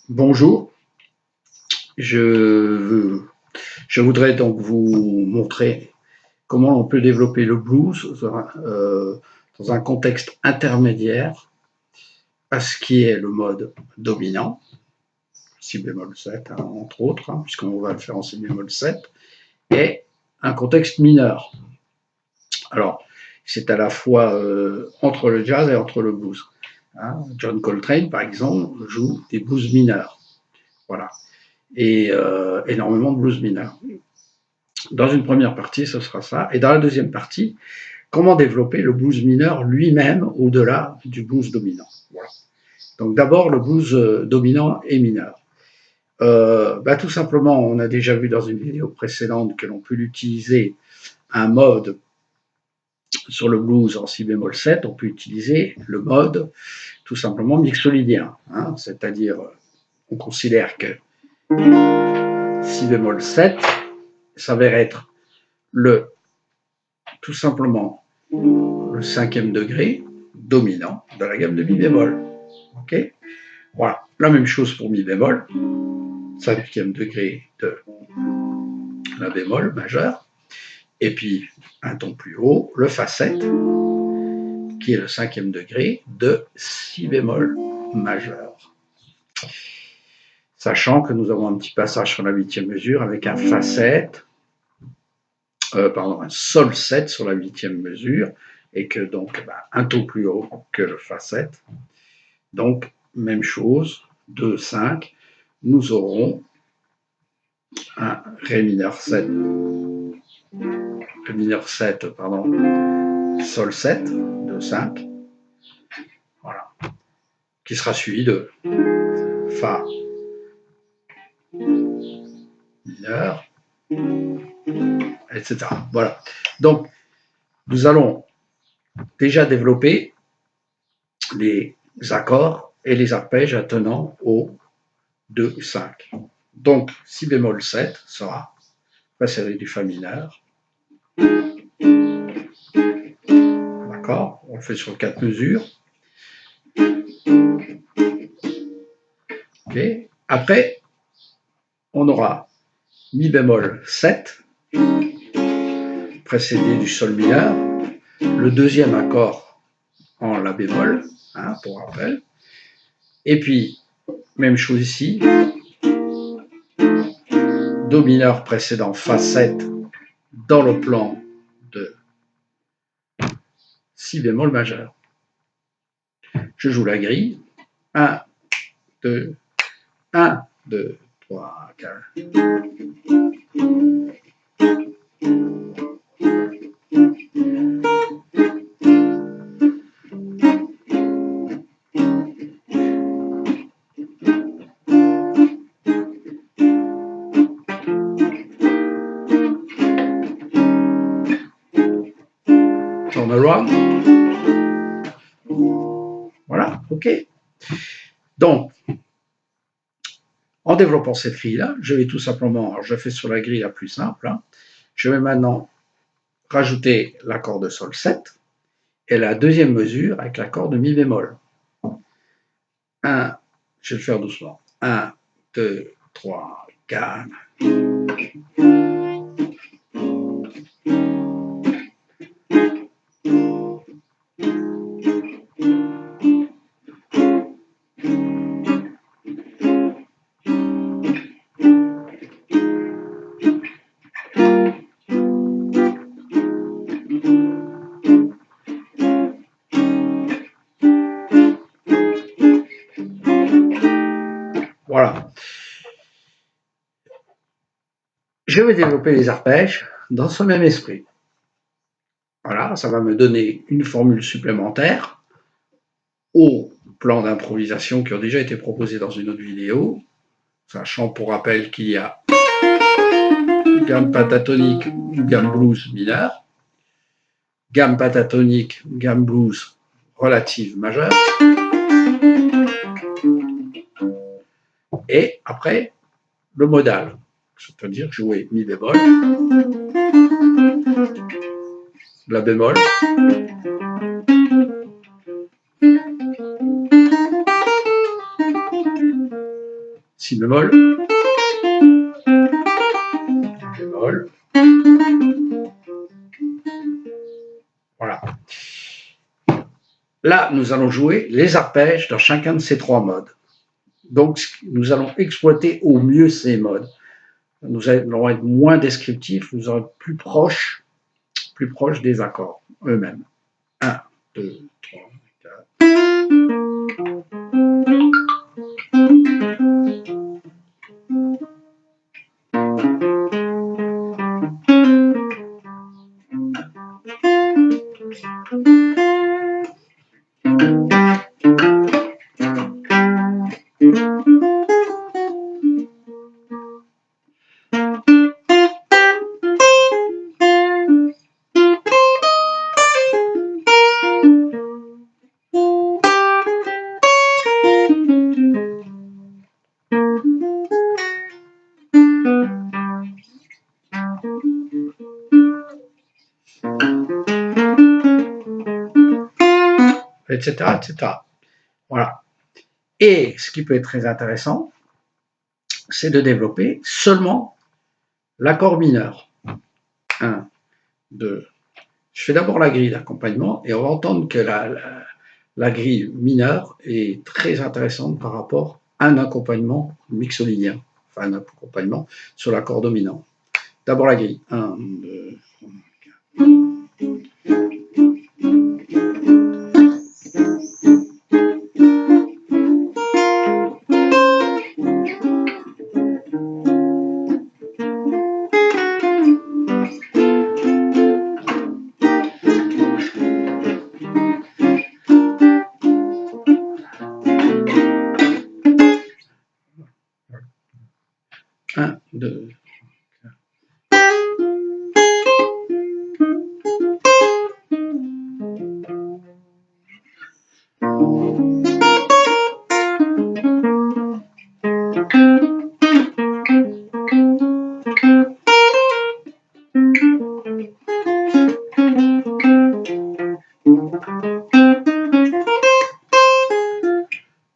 Bonjour, je, je voudrais donc vous montrer comment on peut développer le blues dans un contexte intermédiaire à ce qui est le mode dominant, si bémol 7 hein, entre autres, hein, puisqu'on va le faire en si bémol 7, et un contexte mineur. Alors, c'est à la fois entre le jazz et entre le blues. Hein. John Coltrane, par exemple, joue des blues mineurs. Voilà. Et énormément de blues mineurs. Dans une première partie, ce sera ça. Et dans la deuxième partie, comment développer le blues mineur lui-même au-delà du blues dominant. Voilà. Donc d'abord, le blues dominant et mineur. Tout simplement, on a déjà vu dans une vidéo précédente que l'on peut utiliser un mode sur le blues en si bémol 7, on peut utiliser le mode tout simplement mixolydien, hein, c'est-à-dire on considère que si bémol 7 s'avère être tout simplement le cinquième degré dominant de la gamme de mi bémol. Ok, voilà, la même chose pour mi bémol, cinquième degré de la bémol majeur, et puis un ton plus haut, le fa 7, qui est le cinquième degré de si bémol majeur. Sachant que nous avons un petit passage sur la huitième mesure avec un fa 7, un sol 7 sur la huitième mesure, et que donc un ton plus haut que le fa 7. Donc, même chose, 2, 5, nous aurons un ré mineur 7, sol 7, 2, 5, voilà, qui sera suivi de fa mineur, etc. Voilà. Donc, nous allons déjà développer les accords et les arpèges attenant au 2, 5. Donc, si bémol 7 sera précédé du fa mineur. D'accord? On le fait sur 4 mesures. Okay. Après, on aura mi bémol 7 précédé du sol mineur, le deuxième accord en la bémol, hein, pour rappel, et puis même chose ici, do mineur précédent fa 7 dans le plan de si bémol majeur. Je joue la grille, 1, 2, 1, 2, 3, 4. Turn around. Voilà, ok. Donc, en développant cette grille-là, je vais tout simplement, alors je fais sur la grille la plus simple, hein, je vais maintenant rajouter l'accord de sol 7 et la deuxième mesure avec l'accord de mi bémol. 1, je vais le faire doucement, 1, 2, 3, 4. Voilà. Je vais développer les arpèges dans ce même esprit. Voilà, ça va me donner une formule supplémentaire au plan d'improvisation qui ont déjà été proposés dans une autre vidéo, sachant pour rappel qu'il y a gamme pentatonique, gamme blues mineur, gamme pentatonique, gamme blues relative majeure, et après le modal, c'est-à-dire jouer mi bémol, la bémol, si bémol, bémol. Voilà. Là, nous allons jouer les arpèges dans chacun de ces trois modes. Donc, nous allons exploiter au mieux ces modes. Nous allons être moins descriptifs, nous allons être plus proches des accords eux-mêmes. 1, 2, 3, 4. Etc., etc. Voilà. Et ce qui peut être très intéressant, c'est de développer seulement l'accord mineur. 1, 2. Je fais d'abord la grille d'accompagnement et on va entendre que la grille mineure est très intéressante par rapport à un accompagnement mixolydien, enfin un accompagnement sur l'accord dominant. D'abord la grille. 1, 2, 3, 4. Un, deux.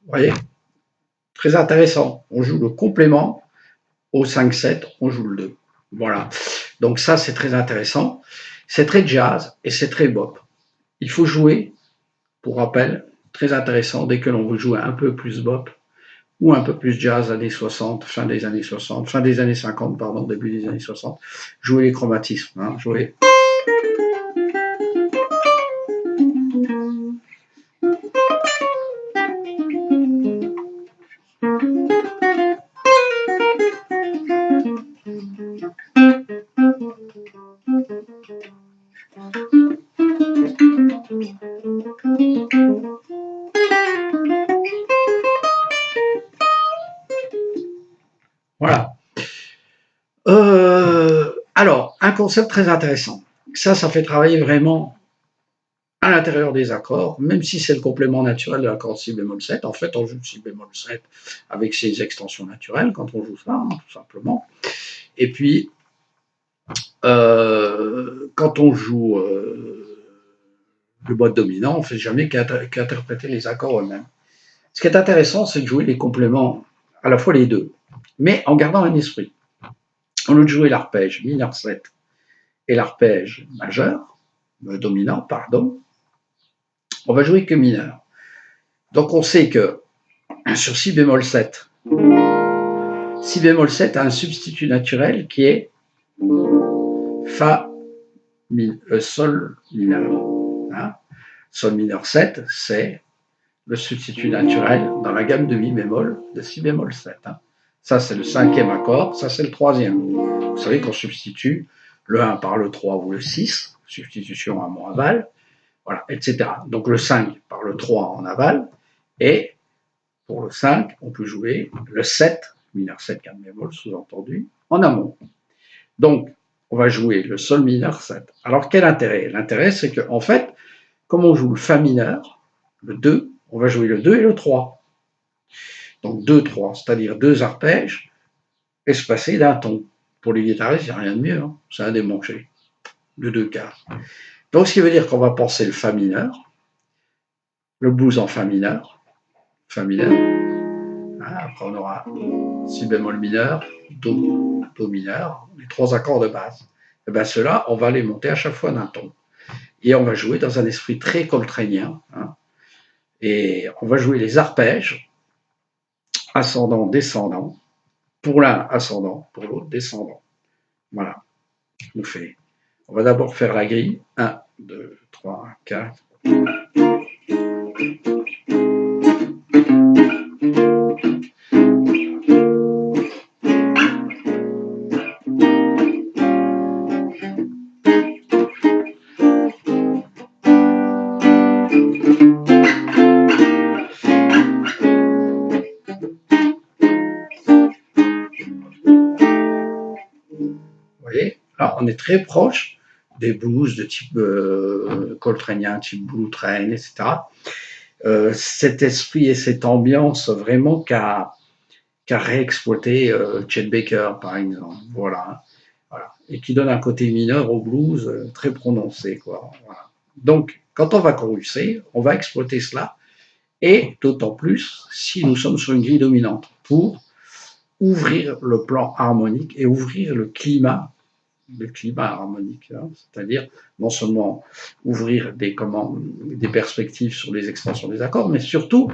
Vous voyez, très intéressant. On joue le complément au 5-7, on joue le 2. Voilà. Donc ça, c'est très intéressant. C'est très jazz et c'est très bop. Il faut jouer, pour rappel, très intéressant, dès que l'on veut jouer un peu plus bop ou un peu plus jazz, années 60, fin des années 60, fin des années 50, pardon, début des années 60, jouer les chromatismes, hein, jouer. Voilà. Alors, un concept très intéressant. Ça fait travailler vraiment à l'intérieur des accords, même si c'est le complément naturel de l'accord de si bémol 7. En fait, on joue si bémol 7 avec ses extensions naturelles quand on joue ça, hein, tout simplement. Et puis, quand on joue le mode dominant, on ne fait jamais qu'interpréter les accords eux-mêmes. Ce qui est intéressant, c'est de jouer les compléments, à la fois les deux, mais en gardant un esprit. Au lieu de jouer l'arpège mineur 7 et l'arpège majeur, dominant, pardon, on va jouer que mineur. Donc on sait que sur si bémol 7, si bémol 7 a un substitut naturel qui est fa, sol mineur. Hein, sol mineur 7, c'est le substitut naturel dans la gamme de mi bémol de si bémol 7. Hein. Ça, c'est le 5e accord, ça, c'est le 3e. Vous savez qu'on substitue le 1 par le 3 ou le 6, substitution à mon aval, voilà, etc. Donc le 5 par le 3 en aval, et pour le 5, on peut jouer le 7, mineur 7, gamme bémol, sous-entendu, en amont. Donc, on va jouer le sol mineur 7. Alors, quel intérêt? L'intérêt, c'est qu'en fait, comme on joue le fa mineur, le 2, on va jouer le 2 et le 3. Donc 2, 3, c'est-à-dire deux arpèges espacés d'un ton. Pour les guitaristes, il n'y a rien de mieux, hein. C'est un démanché de 2 quarts. Donc ce qui veut dire qu'on va penser le fa mineur, le blues en fa mineur, hein, Hein, après, on aura si bémol mineur, do mineur, les 3 accords de base. Et bien ceux-là, on va les monter à chaque fois d'un ton. Et on va jouer dans un esprit très coltranien. Hein, et on va jouer les arpèges, ascendant, descendant, pour l'un ascendant, pour l'autre descendant. Voilà. On va d'abord faire la grille. 1, 2, 3, 4. Vous voyez, là, on est très proche des blues de type coltranien, type Blue Train, etc. Cet esprit et cette ambiance vraiment qu'a réexploité Chet Baker, par exemple. Voilà. Et qui donne un côté mineur au blues très prononcé, quoi. Voilà. Donc, quand on va choruser, on va exploiter cela, et d'autant plus si nous sommes sur une grille dominante, pour ouvrir le plan harmonique et ouvrir le climat harmonique, hein, c'est-à-dire non seulement ouvrir des perspectives sur les extensions des accords, mais surtout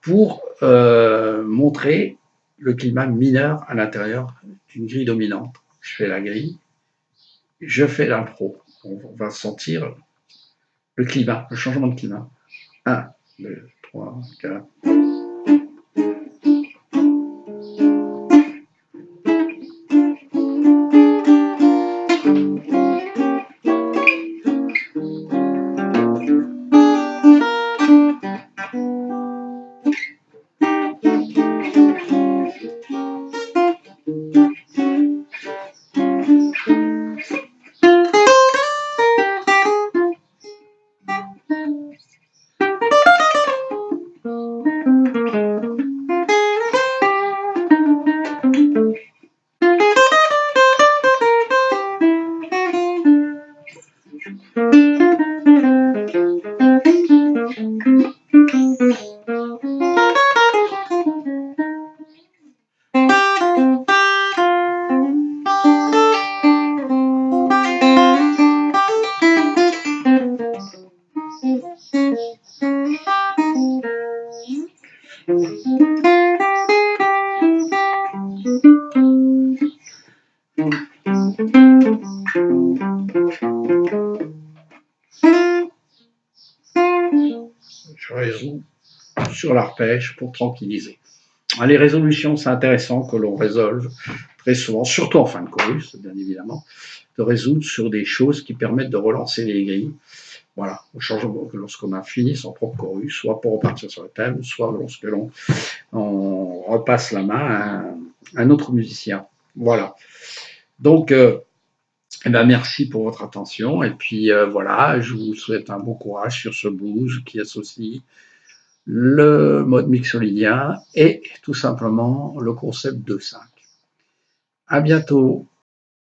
pour montrer le climat mineur à l'intérieur d'une grille dominante. Je fais la grille, je fais l'impro. On va sentir le climat, le changement de climat. 1, 2, 3, 4. Je résous sur l'arpège pour tranquilliser. Les résolutions, c'est intéressant que l'on résolve très souvent, surtout en fin de chorus, bien évidemment, de résoudre sur des choses qui permettent de relancer les grilles. Voilà, lorsqu'on a fini son propre chorus, soit pour repartir sur le thème, soit lorsque on repasse la main à un autre musicien. Voilà. Donc, eh ben, merci pour votre attention. Et puis voilà, je vous souhaite un bon courage sur ce blues qui associe le mode mixolydien et tout simplement le concept 2/5. À bientôt.